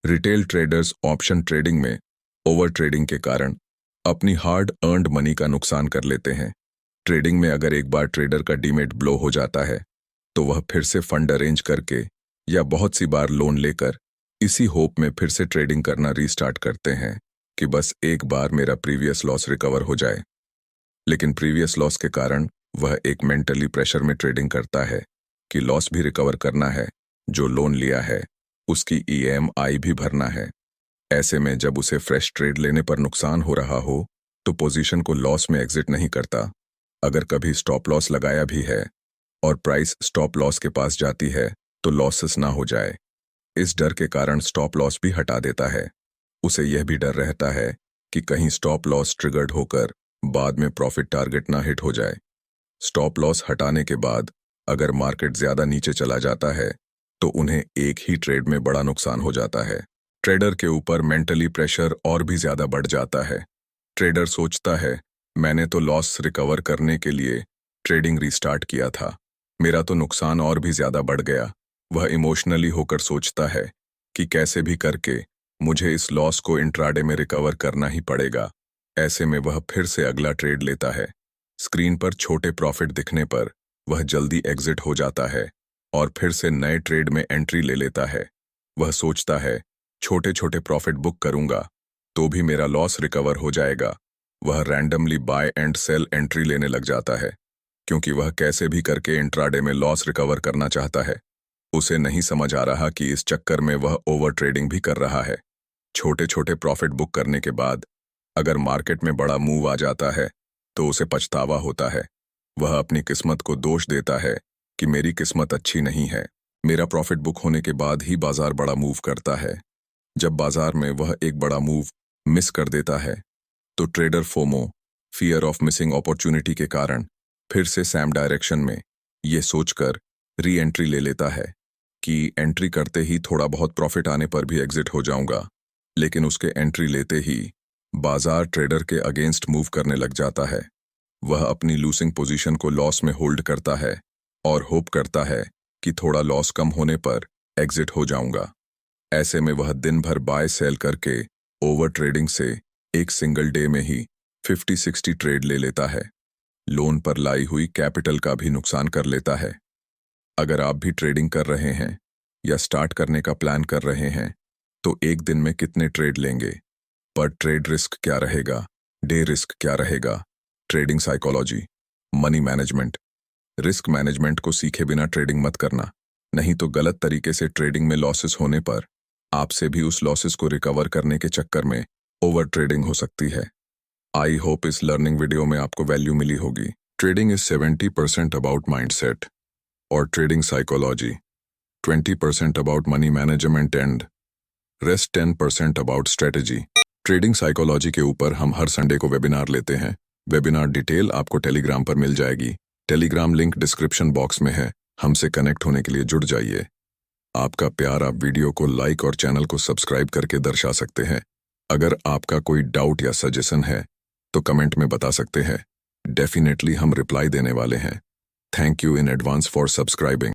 Retail traders option trading में over trading के कारण अपनी हार्ड अर्न्ड मनी का नुकसान कर लेते हैं। ट्रेडिंग में अगर एक बार ट्रेडर का डीमेट ब्लो हो जाता है तो वह फिर से फंड अरेंज करके या बहुत सी बार लोन लेकर इसी होप में फिर से ट्रेडिंग करना रीस्टार्ट करते हैं कि बस एक बार मेरा प्रीवियस लॉस रिकवर हो जाए। लेकिन प्रीवियस लॉस के कारण वह एक मेंटली प्रेशर में ट्रेडिंग करता है कि लॉस भी रिकवर करना है, जो लोन लिया है उसकी ईएमआई भी भरना है। ऐसे में जब उसे फ्रेश ट्रेड लेने पर नुकसान हो रहा हो तो पोजीशन को लॉस में एग्जिट नहीं करता। अगर कभी स्टॉप लॉस लगाया भी है और प्राइस स्टॉप लॉस के पास जाती है तो लॉसेस ना हो जाए, इस डर के कारण स्टॉप लॉस भी हटा देता है। उसे यह भी डर रहता है कि कहीं स्टॉप लॉस ट्रिगर्ड होकर बाद में प्रॉफिट टारगेट ना हिट हो जाए। स्टॉप लॉस हटाने के बाद अगर मार्केट ज्यादा नीचे चला जाता है तो उन्हें एक ही ट्रेड में बड़ा नुकसान हो जाता है। ट्रेडर के ऊपर मेंटली प्रेशर और भी ज्यादा बढ़ जाता है। ट्रेडर सोचता है, मैंने तो लॉस रिकवर करने के लिए ट्रेडिंग रिस्टार्ट किया था, मेरा तो नुकसान और भी ज्यादा बढ़ गया। वह इमोशनली होकर सोचता है कि कैसे भी करके मुझे इस लॉस को इंट्राडे में रिकवर करना ही पड़ेगा। ऐसे में वह फिर से अगला ट्रेड लेता है। स्क्रीन पर छोटे प्रॉफिट दिखने पर वह जल्दी एग्जिट हो जाता है और फिर से नए ट्रेड में एंट्री ले लेता है। वह सोचता है, छोटे छोटे प्रॉफिट बुक करूंगा तो भी मेरा लॉस रिकवर हो जाएगा। वह randomly buy and sell entry लेने लग जाता है क्योंकि वह कैसे भी करके इंट्राडे में लॉस रिकवर करना चाहता है। उसे नहीं समझ आ रहा कि इस चक्कर में वह ओवर ट्रेडिंग भी कर रहा है। छोटे छोटे प्रॉफिट बुक करने के बाद अगर मार्केट में बड़ा मूव आ जाता है तो उसे पछतावा होता है। वह अपनी किस्मत को दोष देता है कि मेरी किस्मत अच्छी नहीं है, मेरा प्रॉफिट बुक होने के बाद ही बाजार बड़ा मूव करता है। जब बाजार में वह एक बड़ा मूव मिस कर देता है तो trader FOMO, fear of missing opportunity के कारण फिर से सैम डायरेक्शन में ये सोचकर री एंट्री ले लेता है कि एंट्री करते ही थोड़ा बहुत प्रॉफिट आने पर भी एग्जिट हो जाऊंगा। लेकिन उसके एंट्री लेते ही बाजार ट्रेडर के अगेंस्ट मूव करने लग जाता है। वह अपनी लूसिंग पोजीशन को लॉस में होल्ड करता है और होप करता है कि थोड़ा लॉस कम होने पर एग्जिट हो जाऊंगा। ऐसे में वह दिन भर बाय सेल करके ओवर ट्रेडिंग से एक सिंगल डे में ही 50-60 ट्रेड ले लेता है। लोन पर लाई हुई कैपिटल का भी नुकसान कर लेता है। अगर आप भी ट्रेडिंग कर रहे हैं या स्टार्ट करने का प्लान कर रहे हैं तो एक दिन में कितने ट्रेड लेंगे, पर ट्रेड रिस्क क्या रहेगा, डे रिस्क क्या रहेगा, trading psychology, money management. Risk management को सीखे बिना ट्रेडिंग मत करना, नहीं तो गलत तरीके से ट्रेडिंग में लॉसेस होने पर आपसे भी उस लॉसेस को रिकवर करने के चक्कर में ओवर ट्रेडिंग हो सकती है। आई होप इस लर्निंग वीडियो में आपको वैल्यू मिली होगी। ट्रेडिंग इज 70% अबाउट माइंडसेट और trading psychology, 20% about money management and rest 10% about strategy. Trading psychology के ऊपर हम हर संडे को वेबिनार लेते हैं। वेबिनार डिटेल आपको टेलीग्राम पर मिल जाएगी। टेलीग्राम लिंक डिस्क्रिप्शन बॉक्स में है। हमसे कनेक्ट होने के लिए जुड़ जाइए। आपका प्यार आप वीडियो को लाइक और चैनल को सब्सक्राइब करके दर्शा सकते हैं। अगर आपका कोई डाउट या सजेशन है तो कमेंट में बता सकते हैं। डेफिनेटली हम रिप्लाई देने वाले हैं। Thank you in advance for subscribing.